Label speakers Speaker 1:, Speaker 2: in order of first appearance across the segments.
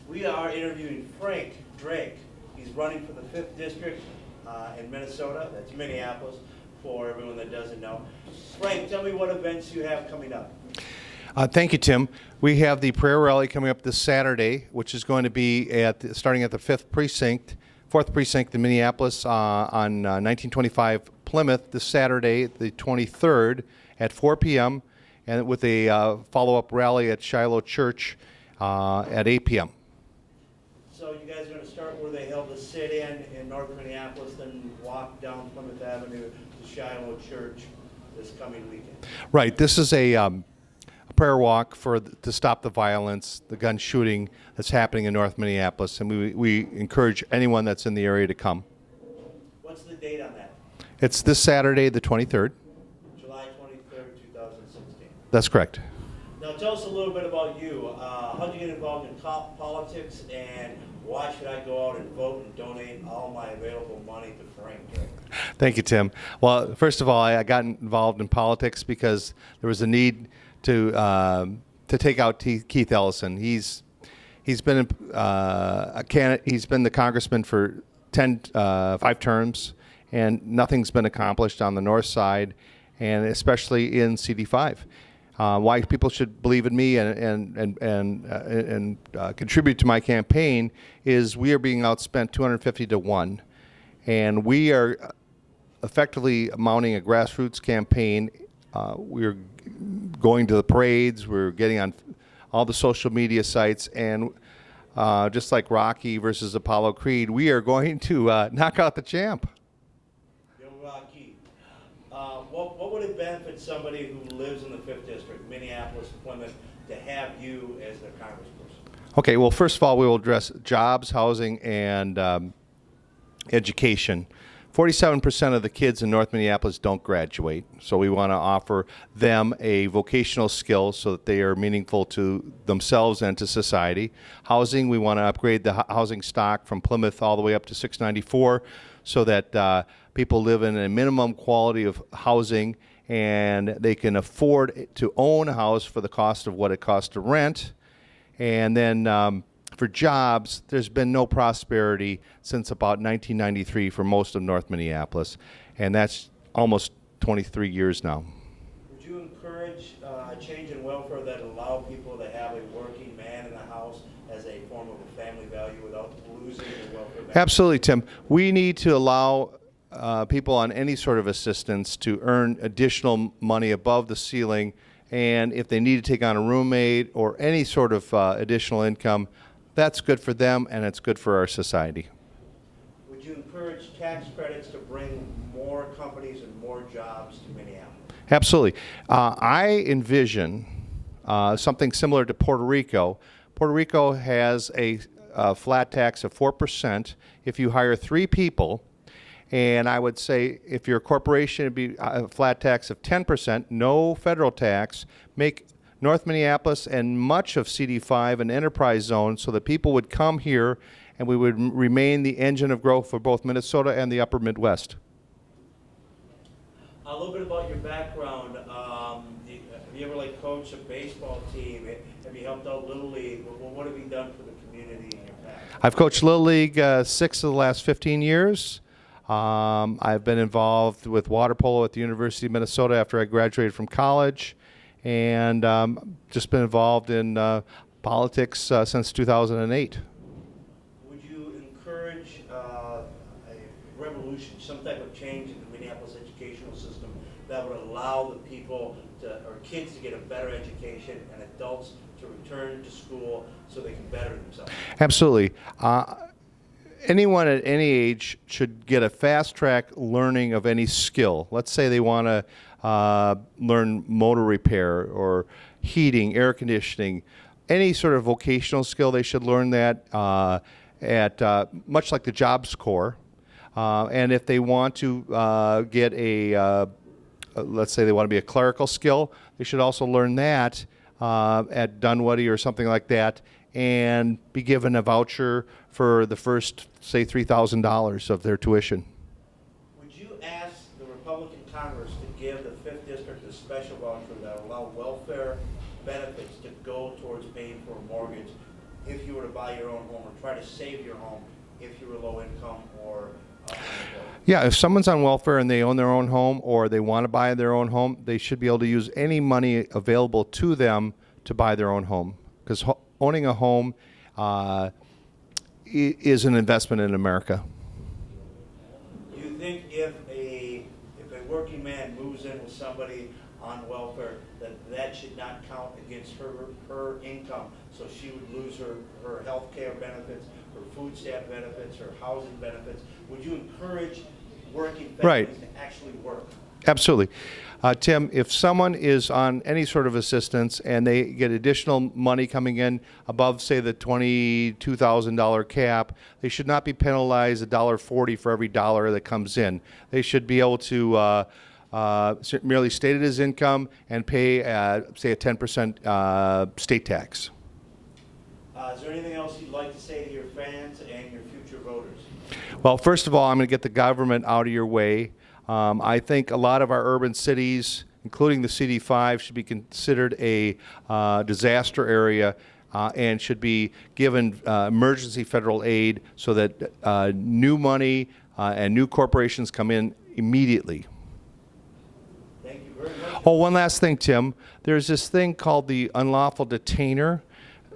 Speaker 1: We are interviewing Frank Drake. He's running for the 5th District in Minnesota, that's Minneapolis, for everyone that doesn't know. Frank, tell me what events you have coming up.
Speaker 2: Thank you, Tim. We have the prayer rally coming up this Saturday, which is going to be starting at the 4th Precinct in Minneapolis on 1925 Plymouth this Saturday, the 23rd at 4 p.m., and with a follow-up rally at Shiloh Church at 8 p.m.
Speaker 1: So you guys are going to start where they held the sit-in North Minneapolis, then walk down Plymouth Avenue to Shiloh Church this coming weekend.
Speaker 2: Right. This is a prayer walk to stop the violence, the gun shooting that's happening in North Minneapolis, and we encourage anyone that's in the area to come.
Speaker 1: What's the date on that?
Speaker 2: It's this Saturday, the 23rd.
Speaker 1: July 23rd, 2016.
Speaker 2: That's correct.
Speaker 1: Now tell us a little bit about you. How'd you get involved in politics, and why should I go out and vote and donate all my available money to Frank Drake?
Speaker 2: Thank you, Tim. Well, first of all, I got involved in politics because there was a need to take out Keith Ellison. He's been a candidate. He's been the congressman for 5 terms, and nothing's been accomplished on the north side, and especially in CD5. Why people should believe in me and contribute to my campaign is we are being outspent 250 to 1, and we are effectively mounting a grassroots campaign. We're going to the parades. We're getting on all the social media sites, and just like Rocky versus Apollo Creed, we are going to knock out the champ.
Speaker 1: Rocky. What would it benefit somebody who lives in the 5th District, Minneapolis, Plymouth, to have you as their congressperson?
Speaker 2: Okay, well, first of all, we will address jobs, housing, and education. 47% of the kids in North Minneapolis don't graduate, so we want to offer them a vocational skill so that they are meaningful to themselves and to society. Housing, we want to upgrade the housing stock from Plymouth all the way up to 694 so that people live in a minimum quality of housing and they can afford to own a house for the cost of what it costs to rent. And then for jobs, there's been no prosperity since about 1993 for most of North Minneapolis, and that's almost 23 years now.
Speaker 1: Would you encourage a change in welfare that allow people to have a working man in the house as a form of a family value without losing their welfare benefits?
Speaker 2: Absolutely, Tim. We need to allow people on any sort of assistance to earn additional money above the ceiling, and if they need to take on a roommate or any sort of additional income, that's good for them and it's good for our society.
Speaker 1: Would you encourage tax credits to bring more companies and more jobs to Minneapolis?
Speaker 2: Absolutely. I envision something similar to Puerto Rico. Puerto Rico has a flat tax of 4% if you hire 3 people. And I would say if you're a corporation, it'd be a flat tax of 10%, no federal tax. Make North Minneapolis and much of CD5 an enterprise zone so that people would come here and we would remain the engine of growth for both Minnesota and the upper Midwest.
Speaker 1: A little bit about your background. Have you ever coached a baseball team? Have you helped out Little League? What have you done for the community in your past?
Speaker 2: I've coached Little League 6 of the last 15 years. I've been involved with water polo at the University of Minnesota after I graduated from college, and just been involved in politics since 2008.
Speaker 1: Would you encourage a revolution, some type of change in the Minneapolis educational system that would allow the people or kids to get a better education and adults to return to school so they can better themselves?
Speaker 2: Absolutely. Anyone at any age should get a fast-track learning of any skill. Let's say they want to learn motor repair or heating, air conditioning, any sort of vocational skill. They should learn that at much like the Jobs Corps. And if they want to get let's say they want to be a clerical skill, they should also learn that at Dunwoody or something like that, and be given a voucher for the first, say, $3,000 of their tuition.
Speaker 1: Would you ask the Republican Congress to give the 5th District a special voucher that will allow welfare benefits to go towards paying for a mortgage if you were to buy your own home or try to save your home if you were low income or unemployed?
Speaker 2: Yeah, if someone's on welfare and they own their own home or they want to buy their own home, they should be able to use any money available to them to buy their own home. Because owning a home is an investment in America.
Speaker 1: Do you think if a working man moves in with somebody on welfare, that should not count against her income, so she would lose her health care benefits, her food stamp benefits, her housing benefits? Would you encourage working families
Speaker 2: Right.
Speaker 1: to actually work?
Speaker 2: Absolutely. Tim, if someone is on any sort of assistance and they get additional money coming in above, say, the $22,000 cap, they should not be penalized $1.40 for every dollar that comes in. They should be able to merely state it as income and pay, say, a 10% state tax.
Speaker 1: Is there anything else you'd like to say to your fans and your future voters?
Speaker 2: Well, first of all, I'm going to get the government out of your way. I think a lot of our urban cities, including the CD5, should be considered a disaster area and should be given emergency federal aid so that new money and new corporations come in immediately.
Speaker 1: Thank you very much.
Speaker 2: Oh, one last thing, Tim. There's this thing called the unlawful detainer,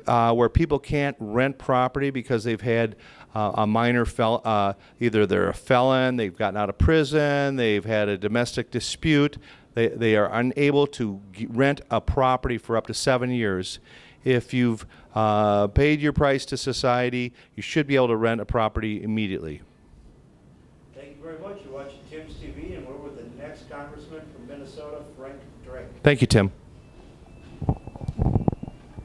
Speaker 2: where people can't rent property because they've had a minor either they're a felon, they've gotten out of prison, they've had a domestic dispute, they are unable to rent a property for up to 7 years. If you've paid your price to society, you should be able to rent a property immediately.
Speaker 1: Thank you very much. You're watching Tim's TV, and we're with the next congressman from Minnesota, Frank Drake.
Speaker 2: Thank you, Tim.